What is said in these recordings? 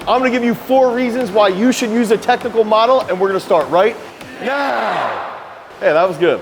I'm gonna give you 4 reasons why you should use a technical model, and we're gonna start right now. Hey, that was good.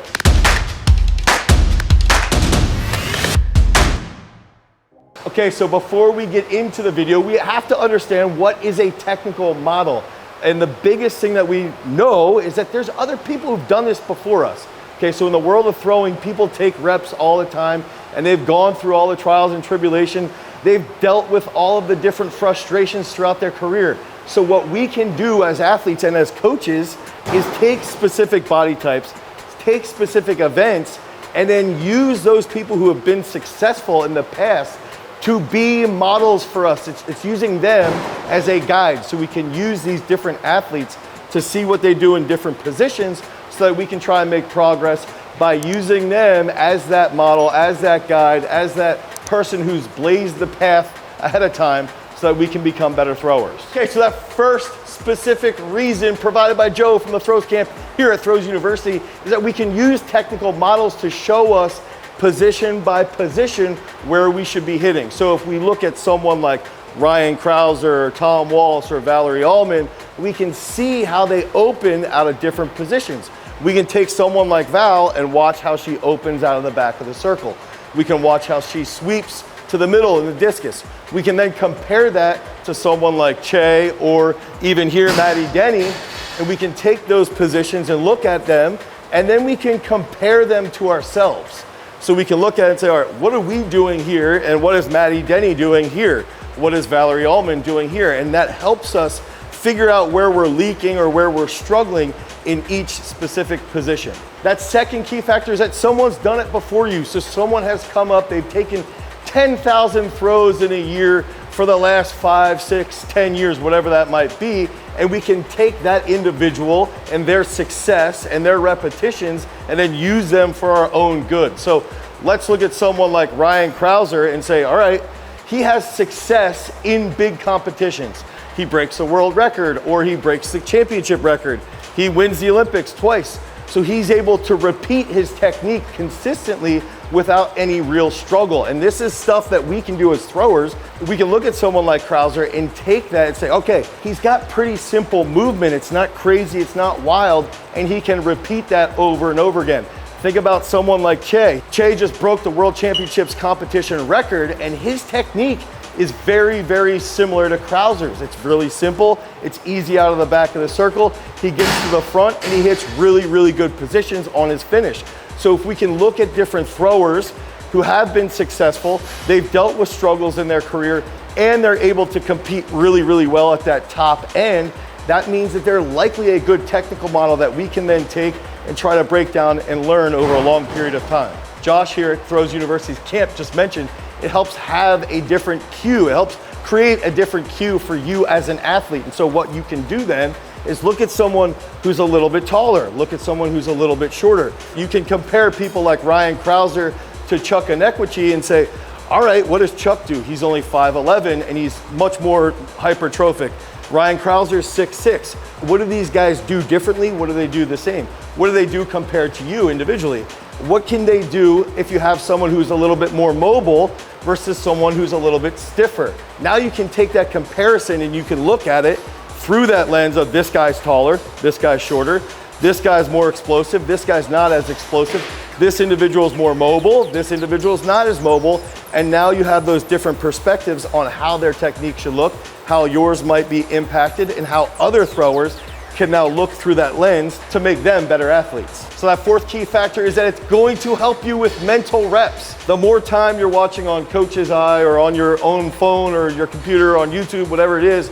Okay, so before we get into the video, we have to understand what is a technical model. And the biggest thing that we know is that there's other people who've done this before us. Okay, so in the world of throwing, people take reps all the time, and they've gone through all the trials and tribulation. They've dealt with all of the different frustrations throughout their career. So what we can do as athletes and as coaches is take specific body types, take specific events, and then use those people who have been successful in the past to be models for us. It's using them as a guide, so we can use these different athletes to see what they do in different positions so that we can try and make progress by using them as that model, as that guide, as that person who's blazed the path ahead of time so that we can become better throwers. Okay, so that first specific reason provided by Joe from the Throws Camp here at Throws University is that we can use technical models to show us position by position where we should be hitting. So if we look at someone like Ryan Krauser, or Tom Walsh, or Valerie Allman, we can see how they open out of different positions. We can take someone like Val and watch how she opens out of the back of the circle. We can watch how she sweeps to the middle in the discus. We can then compare that to someone like Che, or even here, Maddie Denny, and we can take those positions and look at them, and then we can compare them to ourselves. So we can look at it and say, all right, what are we doing here, and what is Maddie Denny doing here? What is Valerie Allman doing here? And that helps us figure out where we're leaking or where we're struggling in each specific position. That second key factor is that someone's done it before you. So someone has come up, they've taken 10,000 throws in a year for the last 5, 6, 10 years, whatever that might be, and we can take that individual and their success and their repetitions and then use them for our own good. So let's look at someone like Ryan Krauser and say, all right, he has success in big competitions. He breaks a world record, or he breaks the championship record. He wins the Olympics twice. So he's able to repeat his technique consistently without any real struggle. And this is stuff that we can do as throwers. We can look at someone like Krauser and take that and say, okay, he's got pretty simple movement. It's not crazy, it's not wild, and he can repeat that over and over again. Think about someone like Che. Che just broke the World Championships competition record, and his technique is very, very similar to Krauser's. It's really simple, it's easy out of the back of the circle. He gets to the front and he hits really, really good positions on his finish. So if we can look at different throwers who have been successful, they've dealt with struggles in their career, and they're able to compete really, really well at that top end, that means that they're likely a good technical model that we can then take and try to break down and learn over a long period of time. Josh here at Throws University's camp just mentioned it helps have a different cue. It helps create a different cue for you as an athlete. And so what you can do then is look at someone who's a little bit taller, look at someone who's a little bit shorter. You can compare people like Ryan Krauser to Chuck Inequity and say, all right, what does Chuck do? He's only 5'11", and he's much more hypertrophic. Ryan Krauser's 6'6". What do these guys do differently? What do they do the same? What do they do compared to you individually? What can they do if you have someone who's a little bit more mobile versus someone who's a little bit stiffer? Now you can take that comparison and you can look at it through that lens of this guy's taller, this guy's shorter, this guy's more explosive, this guy's not as explosive, this individual's more mobile, this individual's not as mobile, and now you have those different perspectives on how their technique should look, how yours might be impacted, and how other throwers can now look through that lens to make them better athletes. So that fourth key factor is that it's going to help you with mental reps. The more time you're watching on Coach's Eye or on your own phone or your computer, on YouTube, whatever it is,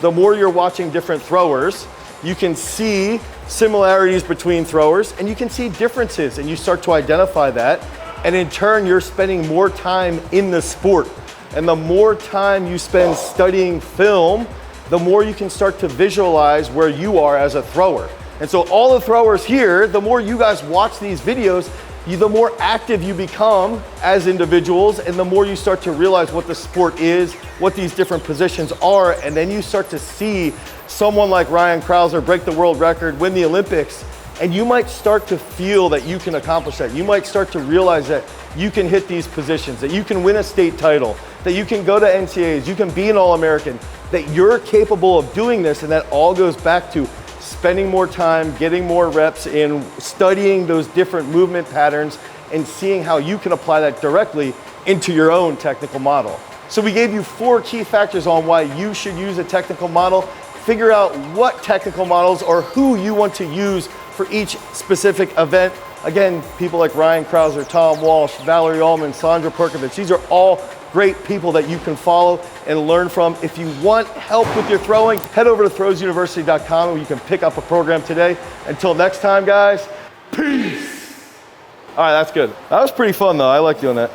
the more you're watching different throwers, you can see similarities between throwers and you can see differences, and you start to identify that. And in turn, you're spending more time in the sport. And the more time you spend studying film, the more you can start to visualize where you are as a thrower. And so all the throwers here, the more you guys watch these videos, the more active you become as individuals, and the more you start to realize what the sport is, what these different positions are, and then you start to see someone like Ryan Krauser break the world record, win the Olympics, and you might start to feel that you can accomplish that. You might start to realize that you can hit these positions, that you can win a state title, that you can go to NCAAs, you can be an All-American. that you're capable of doing this, and that all goes back to spending more time, getting more reps in, studying those different movement patterns, and seeing how you can apply that directly into your own technical model. So we gave you 4 key factors on why you should use a technical model. Figure out what technical models or who you want to use for each specific event. Again, people like Ryan Krauser, Tom Walsh, Valerie Ullman, Sandra Perkovich, these are all great people that you can follow and learn from. If you want help with your throwing, head over to throwsuniversity.com where you can pick up a program today. Until next time, guys, peace. All right, that's good. That was pretty fun though. I like doing that.